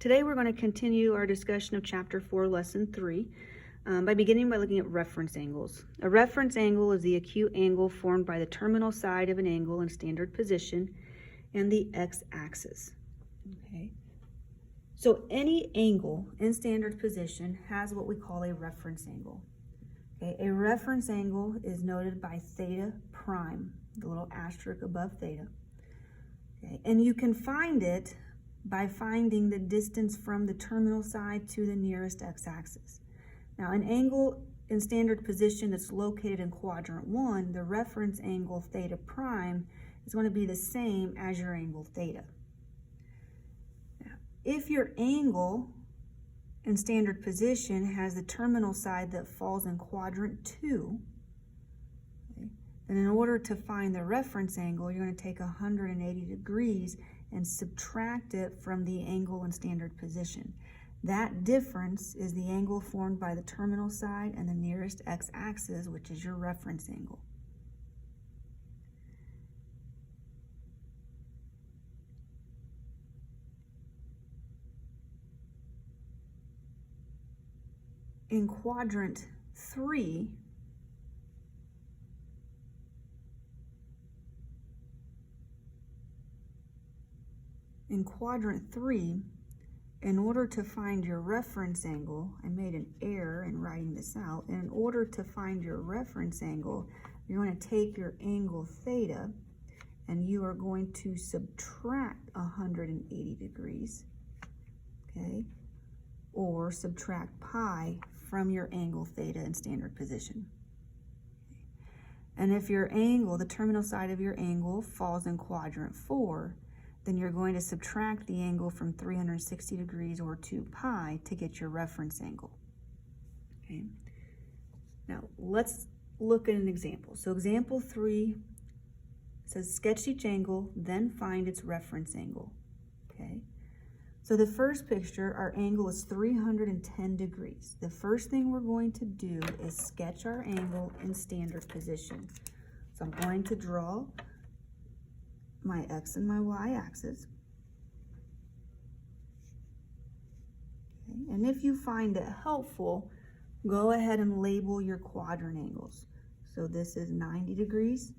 Today we're going to continue our discussion of Chapter 4, Lesson 3, by looking at reference angles. A reference angle is the acute angle formed by the terminal side of an angle in standard position and the x-axis. Okay. So any angle in standard position has what we call a reference angle. Okay. A reference angle is noted by theta prime, the little asterisk above theta. Okay. And you can find it by finding the distance from the terminal side to the nearest x-axis. Now, an angle in standard position that's located in quadrant 1, the reference angle theta prime is going to be the same as your angle theta. Now, if your angle in standard position has the terminal side that falls in quadrant 2, okay, then in order to find the reference angle, you're going to take 180 degrees and subtract it from the angle in standard position. That difference is the angle formed by the terminal side and the nearest x-axis, which is your reference angle. In quadrant 3, in order to find your reference angle, I made an error in writing this out. In order to find your reference angle, you're going to take your angle theta and you are going to subtract 180 degrees, okay? Or subtract pi from your angle theta in standard position. And if your angle, the terminal side of your angle, falls in quadrant 4, then you're going to subtract the angle from 360 degrees or 2 pi to get your reference angle. Okay. Now let's look at an example. So example 3 says sketch each angle, then find its reference angle. Okay. So the first picture, our angle is 310 degrees. The first thing we're going to do is sketch our angle in standard position. So I'm going to draw my x and my y axis. Okay. And if you find it helpful, go ahead and label your quadrant angles. So this is 90 degrees,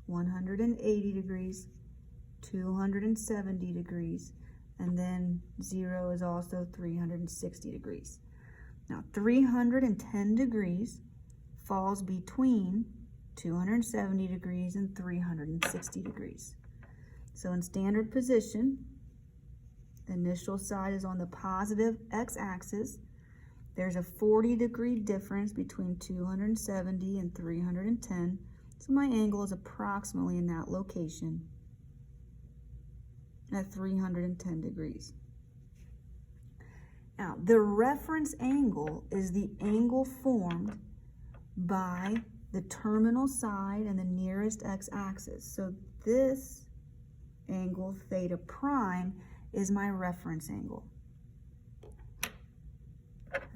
180 degrees, 270 degrees, and then 0 is also 360 degrees. Now 310 degrees falls between 270 degrees and 360 degrees. So in standard position, the initial side is on the positive x-axis. There's a 40-degree difference between 270 and 310. So my angle is approximately in that location at 310 degrees. Now, the reference angle is the angle formed by the terminal side and the nearest x-axis. So this angle theta prime is my reference angle.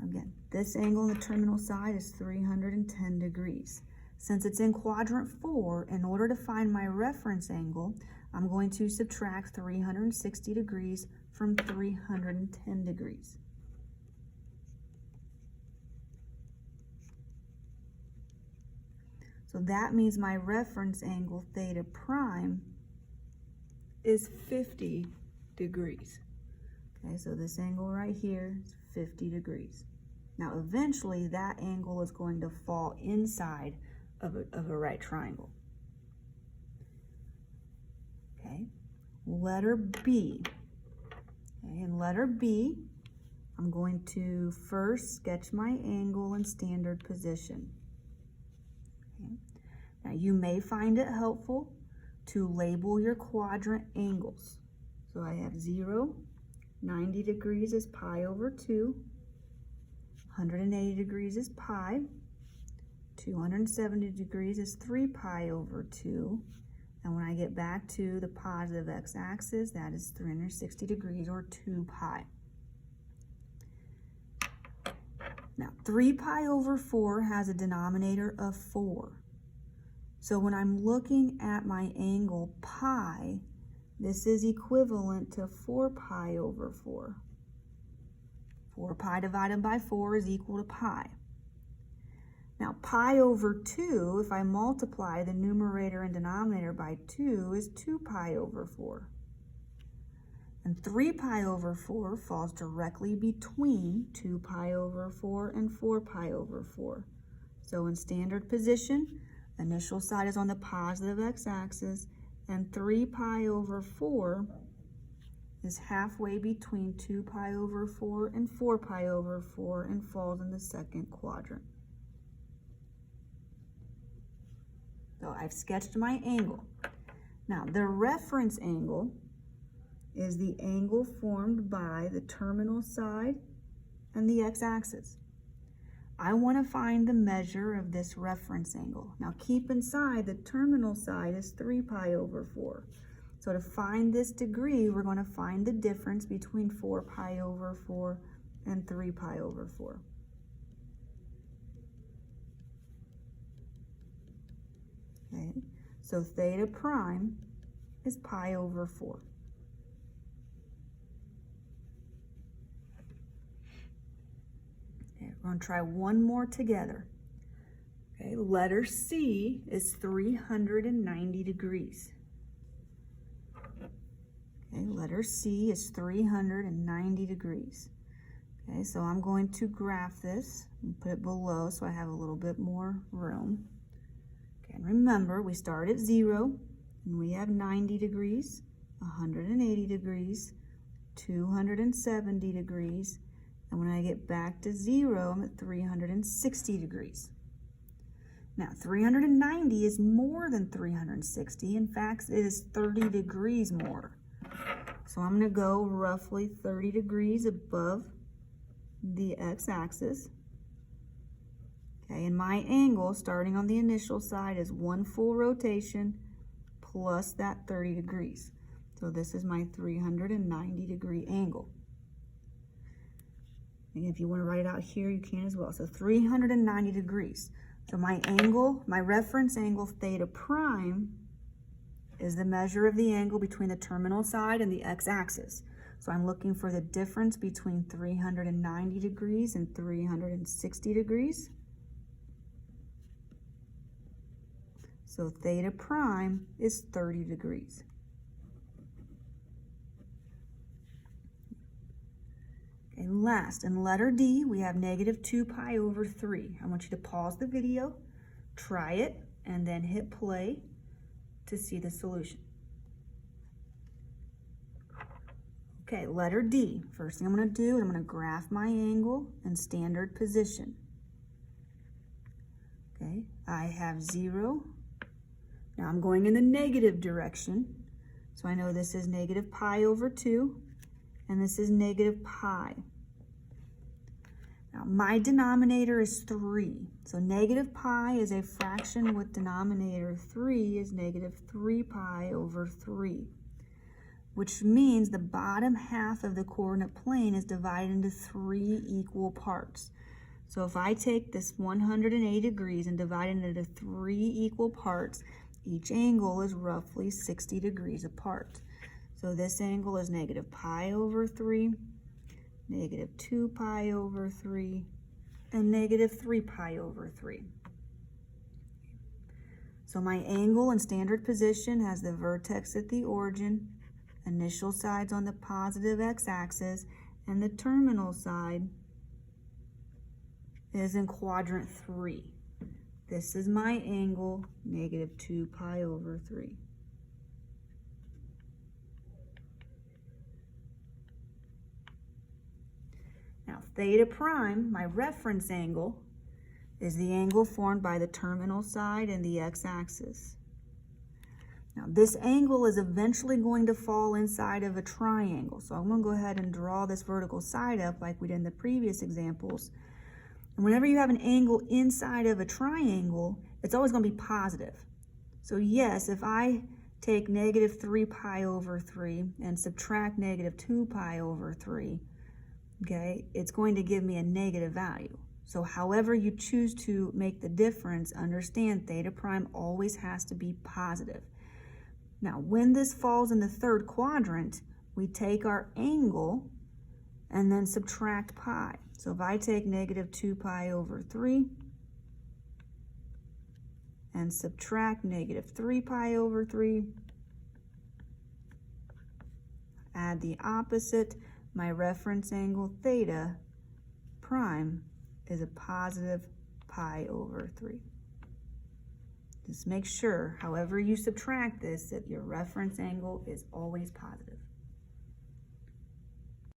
Again, this angle on the terminal side is 310 degrees. Since it's in quadrant 4, in order to find my reference angle, I'm going to subtract 360 degrees from 310 degrees. So that means my reference angle theta prime is 50 degrees. Okay, so this angle right here is 50 degrees. Now eventually that angle is going to fall inside of a right triangle. Okay, letter B. Okay, in letter B, I'm going to first sketch my angle in standard position. Okay. Now you may find it helpful to label your quadrant angles. So I have 0, 90 degrees is pi over 2, 180 degrees is pi, 270 degrees is 3 pi over 2, and when I get back to the positive x-axis, that is 360 degrees or 2 pi. Now 3 pi over 4 has a denominator of 4. So when I'm looking at my angle pi, this is equivalent to 4 pi over 4. 4 pi divided by 4 is equal to pi. Now pi over 2, if I multiply the numerator and denominator by 2, is 2 pi over 4. And 3 pi over 4 falls directly between 2 pi over 4 and 4 pi over 4. So in standard position, initial side is on the positive x-axis, and 3 pi over 4 is halfway between 2 pi over 4 and 4 pi over 4 and falls in the second quadrant. So I've sketched my angle. Now the reference angle is the angle formed by the terminal side and the x-axis. I want to find the measure of this reference angle. Now keep inside the terminal side is 3 pi over 4. So to find this degree, we're going to find the difference between 4 pi over 4 and 3 pi over 4. Okay, so theta prime is pi over 4. Okay, we're going to try one more together. Okay, letter C is 390 degrees. Okay, letter C is 390 degrees. Okay, so I'm going to graph this and put it below so I have a little bit more room. Okay, and remember, we start at 0 and we have 90 degrees, 180 degrees, 270 degrees, and when I get back to 0, I'm at 360 degrees. Now, 390 is more than 360. In fact, it is 30 degrees more. So I'm going to go roughly 30 degrees above the x-axis. Okay, and my angle, starting on the initial side, is 1 full rotation plus that 30 degrees. So this is my 390 degree angle. And if you want to write it out here, you can as well. So 390 degrees. So my angle, my reference angle theta prime, is the measure of the angle between the terminal side and the x-axis. So I'm looking for the difference between 390 degrees and 360 degrees. So theta prime is 30 degrees. And last, in letter D, we have negative 2 pi over 3. I want you to pause the video, try it, and then hit play to see the solution. Okay, letter D. First thing I'm going to do is I'm going to graph my angle in standard position. Okay, I have 0. Now I'm going in the negative direction. So I know this is negative pi over 2, and this is negative pi. Now my denominator is 3. So negative pi is a fraction with denominator 3 is negative 3 pi over 3, which means the bottom half of the coordinate plane is divided into 3 equal parts. So if I take this 180 degrees and divide it into 3 equal parts, each angle is roughly 60 degrees apart. So this angle is negative pi over 3, negative 2 pi over 3, and negative 3 pi over 3. So my angle in standard position has the vertex at the origin, initial sides on the positive x-axis, and the terminal side is in quadrant 3. This is my angle, negative 2 pi over 3. Now theta prime, my reference angle, is the angle formed by the terminal side and the x-axis. Now this angle is eventually going to fall inside of a triangle. So I'm going to go ahead and draw this vertical side up like we did in the previous examples. And whenever you have an angle inside of a triangle, it's always going to be positive. So yes, if I take negative 3 pi over 3 and subtract negative 2 pi over 3, okay, it's going to give me a negative value. So however you choose to make the difference, understand theta prime always has to be positive. Now, when this falls in the third quadrant, we take our angle and then subtract pi. So if I take negative 2 pi over 3 and subtract negative 3 pi over 3, add the opposite, my reference angle theta prime is a positive pi over 3. Just make sure, however you subtract this, that your reference angle is always positive.